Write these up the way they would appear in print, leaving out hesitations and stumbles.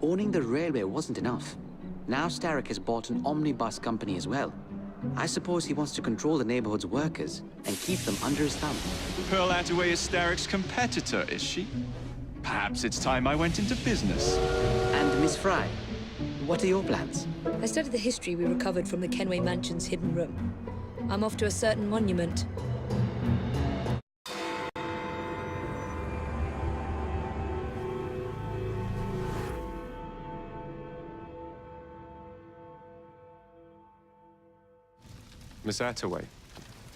Owning the railway wasn't enough. Now Starrick has bought an omnibus company as well. I suppose he wants to control the neighborhood's workers and keep them under his thumb. Pearl Attaway is Starrick's competitor, is she? Perhaps it's time I went into business. And Miss Fry, what are your plans? I studied the history we recovered from the Kenway Mansion's hidden room. I'm off to a certain monument. Miss Attaway.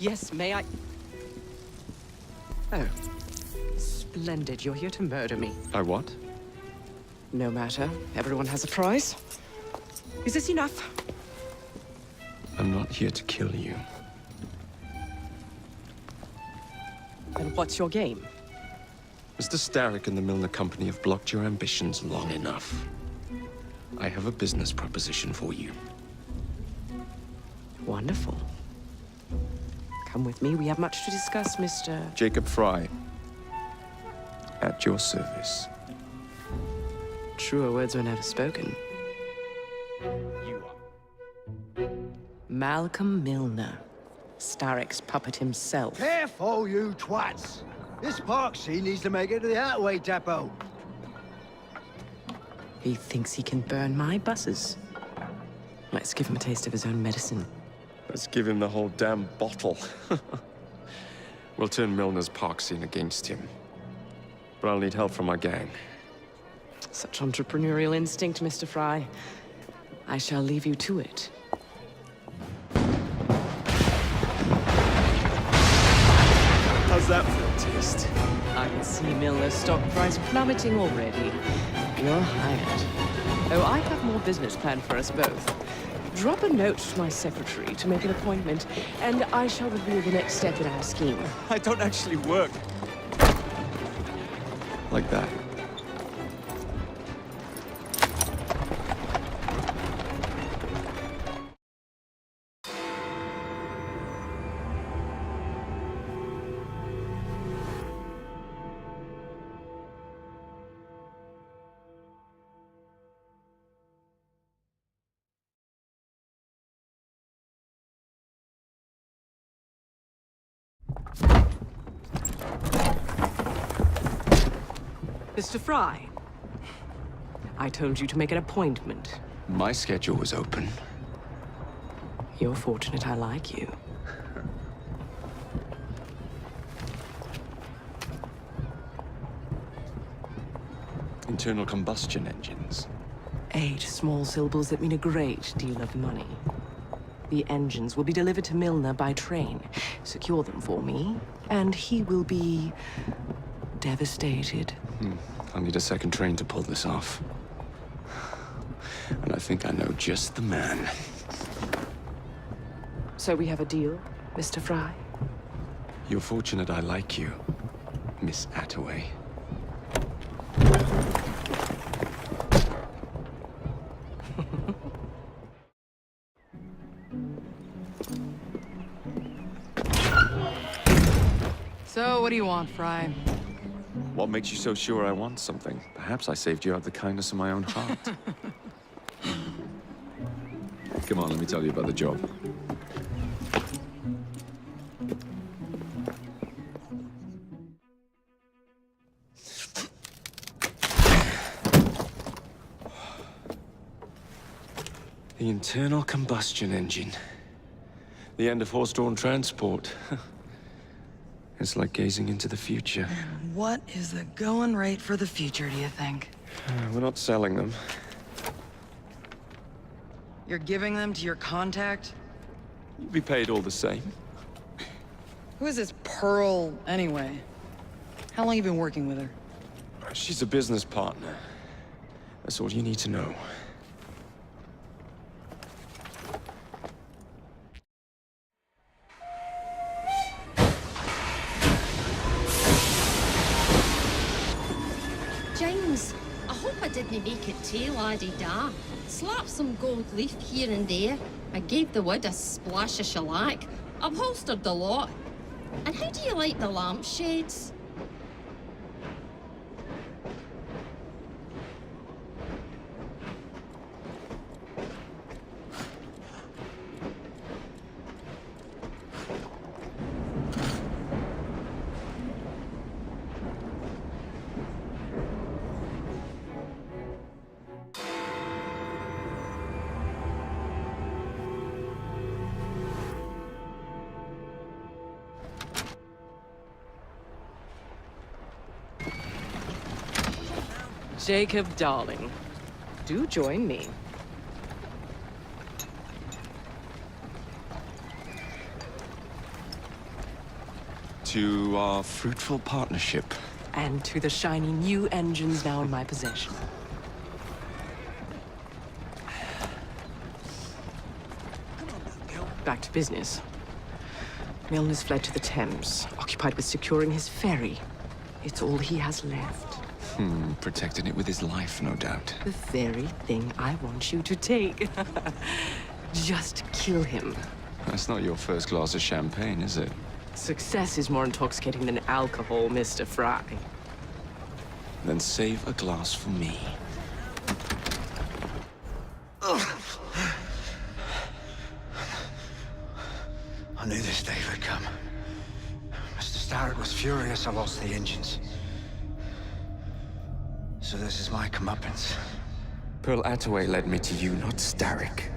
Yes, may I? Oh. Splendid. You're here to murder me. I what? No matter. Everyone has a price. Is this enough? I'm not here to kill you. Then what's your game? Mr. Starrick and the Milner Company have blocked your ambitions long enough. I have a business proposition for you. Wonderful. Come with me. We have much to discuss, Mr. Jacob Fry. At your service. Truer words were never spoken. You are. Malcolm Milner. Starrick's puppet himself. Careful, you twats! This park scene needs to make it to the Attaway depot. He thinks he can burn my buses. Let's give him a taste of his own medicine. Let's give him the whole damn bottle. We'll turn Milner's park scene against him. But I'll need help from my gang. Such entrepreneurial instinct, Mr. Fry. I shall leave you to it. How's that for a taste? I can see Milner's stock price plummeting already. You're hired. Oh, I have more business planned for us both. Drop a note to my secretary to make an appointment, and I shall reveal the next step in our scheme. I don't actually work. Like that. Mr. Fry, I told you to make an appointment. My schedule was open. You're fortunate I like you. Internal combustion engines. 8 small syllables that mean a great deal of money. The engines will be delivered to Milner by train. Secure them for me, and he will be devastated. I'll need a second train to pull this off. And I think I know just the man. So we have a deal, Mr. Fry? You're fortunate I like you, Miss Attaway. So, what do you want, Fry? What makes you so sure I want something? Perhaps I saved you out of the kindness of my own heart. Come on, let me tell you about the job. The internal combustion engine. The end of horse-drawn transport. It's like gazing into the future. What is the going rate for the future, do you think? We're not selling them. You're giving them to your contact? You'll be paid all the same. Who is this Pearl, anyway? How long you been working with her? She's a business partner. That's all you need to know. James, I hope I didn't make it too la-di-da. Slap some gold leaf here and there. I gave the wood a splash of shellac. Upholstered the lot. And how do you like the lampshades? Jacob, darling, do join me. To our fruitful partnership. And to the shiny new engines now in my possession. Back to business. Milner's fled to the Thames, occupied with securing his ferry. It's all he has left. Protecting it with his life, no doubt. The very thing I want you to take. Just kill him. That's not your first glass of champagne, is it? Success is more intoxicating than alcohol, Mr. Fry. Then save a glass for me. I knew this day would come. Mr. Starrett was furious I lost the engines. So this is my comeuppance. Pearl Attaway led me to you, not Starrick.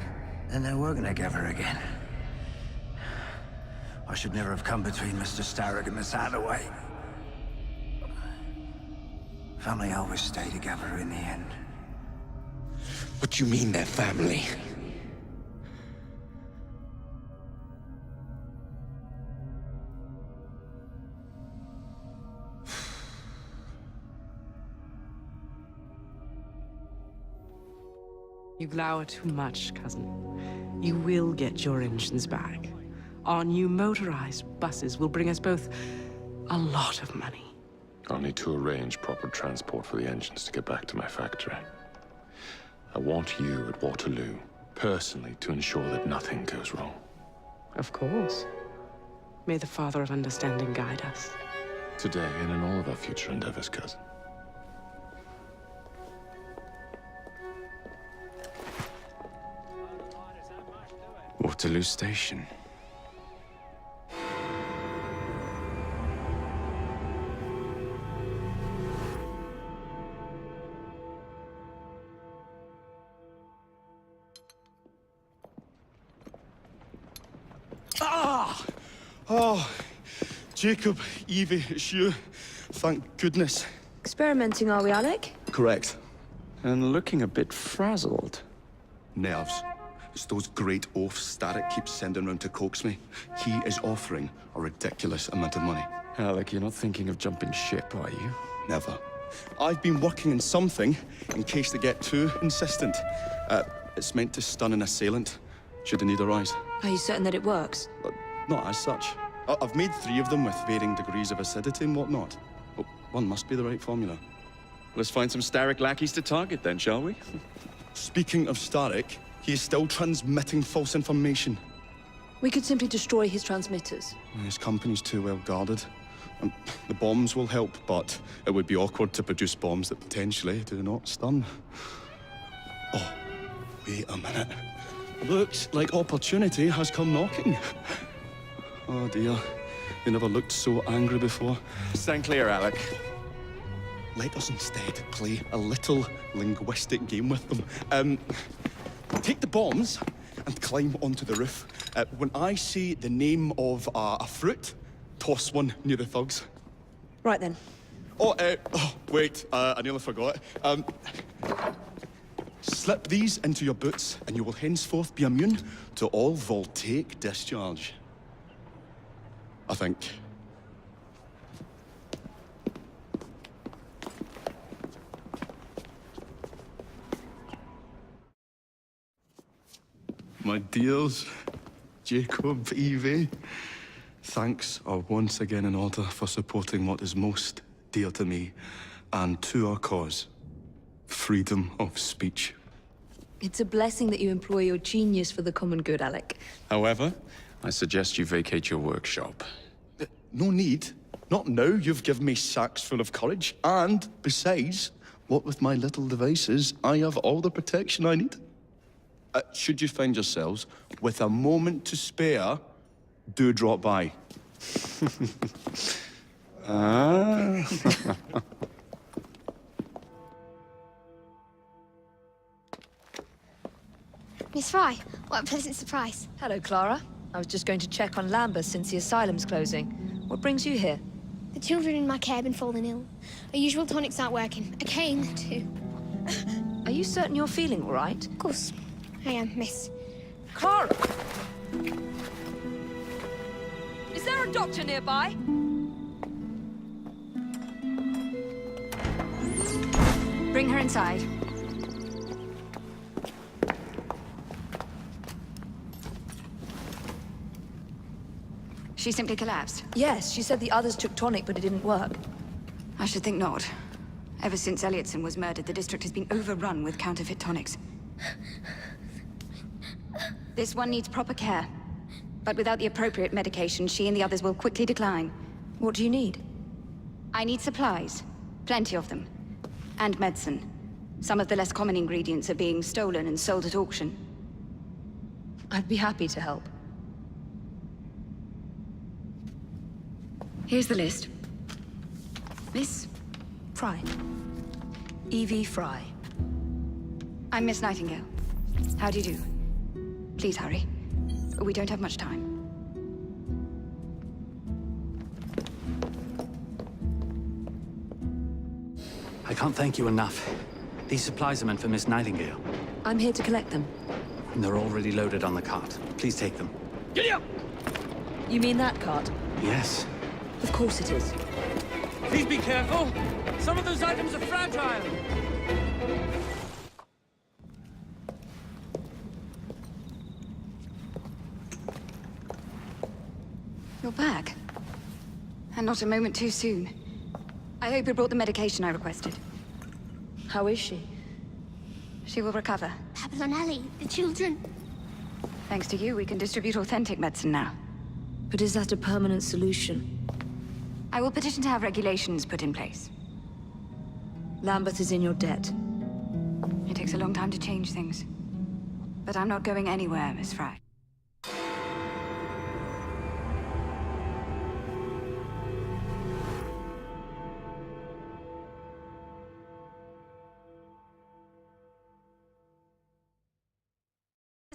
Then they're working together again. I should never have come between Mr. Starrett and Miss Attaway. Family always stay together in the end. What do you mean, they're family? You glower too much, cousin. You will get your engines back. Our new motorized buses will bring us both a lot of money. I'll need to arrange proper transport for the engines to get back to my factory. I want you at Waterloo, personally, to ensure that nothing goes wrong. Of course. May the Father of Understanding guide us. Today and in all of our future endeavors, cousin. Waterloo Station. Oh, Jacob, Evie, it's you. Thank goodness. Experimenting, are we, Alec? Correct. And looking a bit frazzled. Nerves. It's those great oafs Starrett keeps sending round to coax me. He is offering a ridiculous amount of money. Alec, you're not thinking of jumping ship, are you? Never. I've been working on something in case they get too insistent. It's meant to stun an assailant, should the need arise. Are you certain that it works? Not as such. I've made 3 of them with varying degrees of acidity and whatnot. Well, one must be the right formula. Let's find some Starrick lackeys to target then, shall we? Speaking of Starrick, he is still transmitting false information. We could simply destroy his transmitters. His company's too well guarded. The bombs will help, but it would be awkward to produce bombs that potentially do not stun. Oh, wait a minute. Looks like opportunity has come knocking. Oh dear, they never looked so angry before. Stand clear, Alec. Let us instead play a little linguistic game with them. Take the bombs and climb onto the roof. When I say the name of a fruit, toss one near the thugs. Right then. Oh, wait, I nearly forgot. Slip these into your boots and you will henceforth be immune to all voltaic discharge. I think. My dears, Jacob, Evie, thanks are once again in order for supporting what is most dear to me and to our cause, freedom of speech. It's a blessing that you employ your genius for the common good, Alec. However, I suggest you vacate your workshop. No need. Not now. You've given me sacks full of courage. And besides, what with my little devices, I have all the protection I need. Should you find yourselves with a moment to spare, do drop by. Miss Fry, what a pleasant surprise. Hello, Clara. I was just going to check on Lambeth since the asylum's closing. What brings you here? The children in my care have been falling ill. Our usual tonics aren't working. I came to Are you certain you're feeling all right? Of course, I am, miss. Clara! Is there a doctor nearby? Bring her inside. She simply collapsed. Yes, she said the others took tonic, but it didn't work. I should think not. Ever since Elliotson was murdered, the district has been overrun with counterfeit tonics. This one needs proper care. But without the appropriate medication, she and the others will quickly decline. What do you need? I need supplies. Plenty of them. And medicine. Some of the less common ingredients are being stolen and sold at auction. I'd be happy to help. Here's the list. Miss? Fry. Evie Fry. I'm Miss Nightingale. How do you do? Please hurry. We don't have much time. I can't thank you enough. These supplies are meant for Miss Nightingale. I'm here to collect them. And they're already loaded on the cart. Please take them. Giddy up! You mean that cart? Yes. Of course it is. Please be careful. Some of those items are fragile. You're back. And not a moment too soon. I hope you brought the medication I requested. How is she? She will recover. Pablo and Ellie, the children. Thanks to you, we can distribute authentic medicine now. But is that a permanent solution? I will petition to have regulations put in place. Lambeth is in your debt. It takes a long time to change things. But I'm not going anywhere, Miss Fry.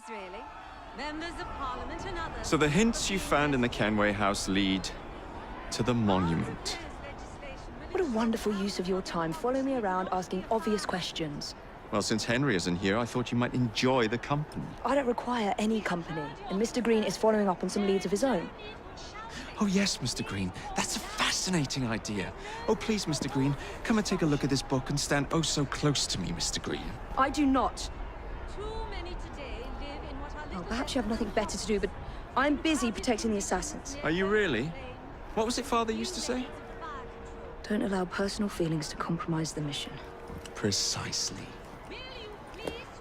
Really? Members of Parliament and others. So the hints you found in the Kenway house lead to the monument. What a wonderful use of your time, following me around asking obvious questions. Well, since Henry isn't here, I thought you might enjoy the company. I don't require any company, and Mr. Green is following up on some leads of his own. Oh yes, Mr. Green. That's a fascinating idea. Oh please, Mr. Green, come and take a look at this book and stand oh so close to me, Mr. Green. I do not. Too many today live in what are Well, perhaps you have nothing better to do, but I'm busy protecting the assassins. Are you really? What was it Father used to say? Don't allow personal feelings to compromise the mission. Precisely.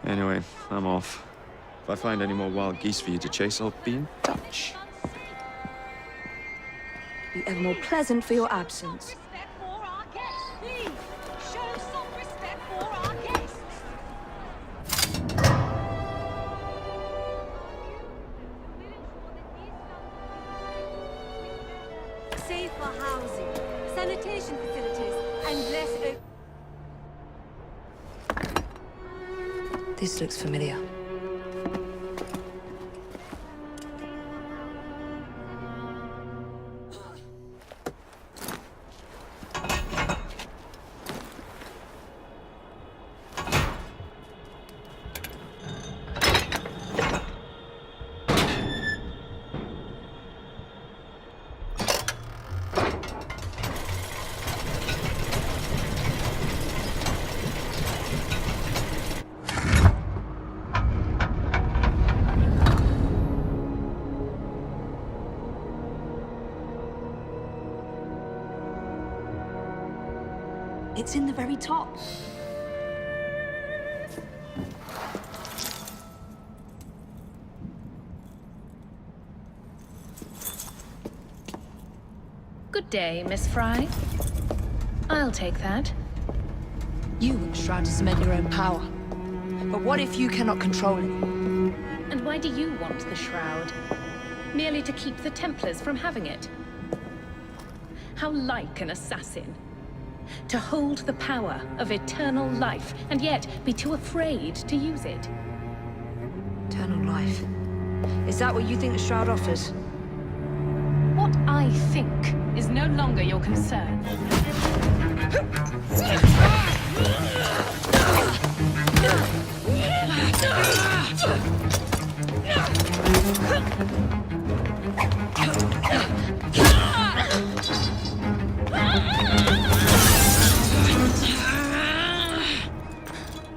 Anyway, I'm off. If I find any more wild geese for you to chase, I'll be in touch. Be ever more pleasant for your absence. safer housing, sanitation facilities, and less. This looks familiar. It's in the very top. Good day, Miss Fry. I'll take that. You want the Shroud to cement your own power. But what if you cannot control it? And why do you want the Shroud? Merely to keep the Templars from having it? How like an assassin. To hold the power of eternal life, and yet be too afraid to use it. Eternal life. Is that what you think the Shroud offers? What I think is no longer your concern.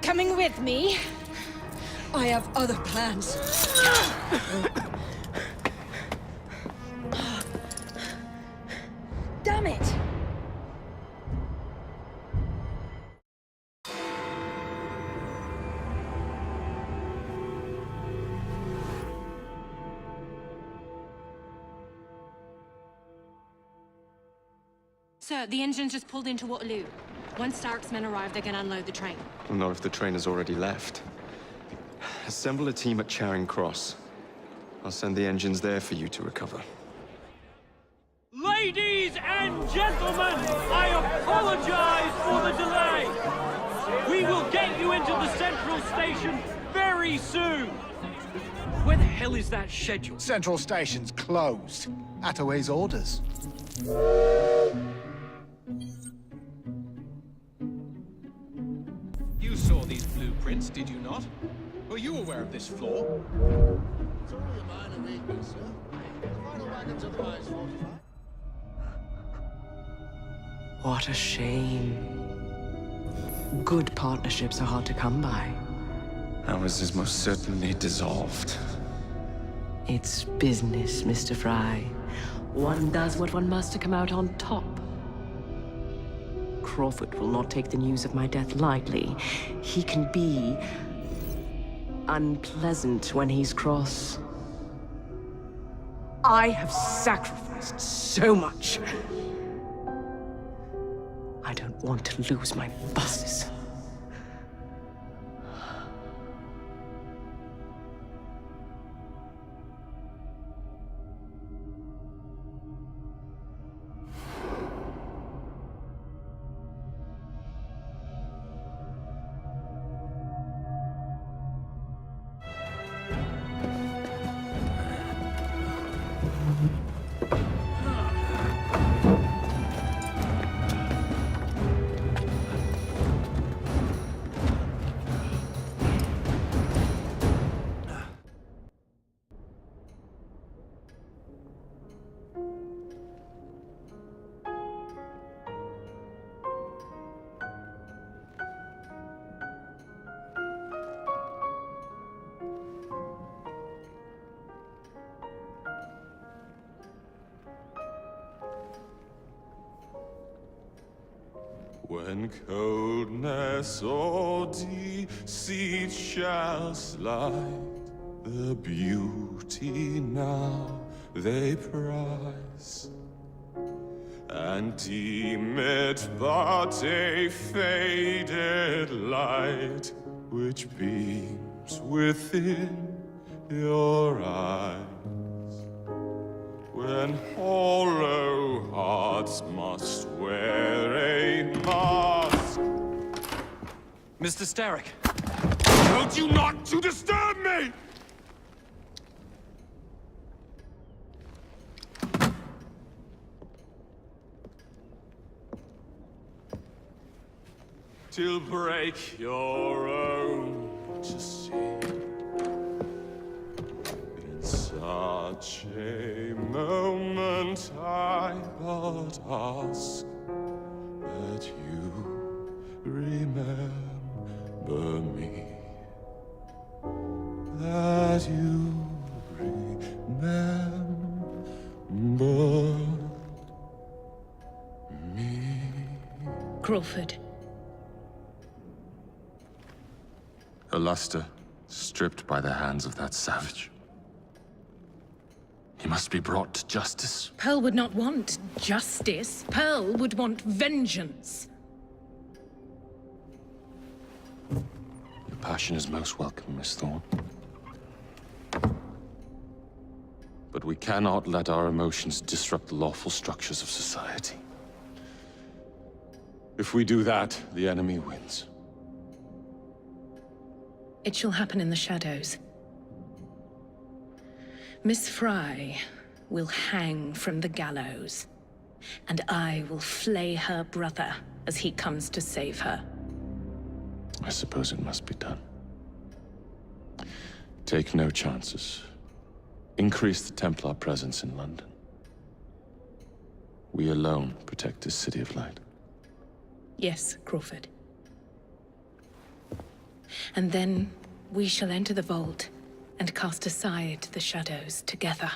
coming with me? I have other plans. Damn it! Sir, the engine's just pulled into Waterloo. Once Starrick's men arrive, they're gonna unload the train. Well, not if the train has already left. Assemble a team at Charing Cross. I'll send the engines there for you to recover. Ladies and gentlemen, I apologize for the delay. We will get you into the central station very soon. Where the hell is that schedule? Central station's closed. Attaway's orders. You saw these blueprints, did you not? Were you aware of this flaw? It's only a minor weakness, sir. The final wagon's otherwise fortified. What a shame. Good partnerships are hard to come by. Ours is most certainly dissolved. It's business, Mr. Fry. One does what one must to come out on top. Crawford will not take the news of my death lightly. He can be unpleasant when he's cross. I have sacrificed so much. I don't want to lose my buses. When coldness or deceit shall slide, the beauty now they prize, and deem it but a faded light which beams within your eyes. When hollow hearts must wear a mask. Mr. Starrick. Told you not to disturb me! Till break your own to see. In such a moment I but ask that you remember me. That you remember me. Crawford. Her luster stripped by the hands of that savage. He must be brought to justice. Pearl would not want justice. Pearl would want vengeance. Your passion is most welcome, Miss Thorne. But we cannot let our emotions disrupt the lawful structures of society. If we do that, the enemy wins. It shall happen in the shadows. Miss Fry will hang from the gallows, and I will flay her brother as he comes to save her. I suppose it must be done. Take no chances. Increase the Templar presence in London. We alone protect this city of light. Yes, Crawford. And then we shall enter the vault and cast aside the shadows together.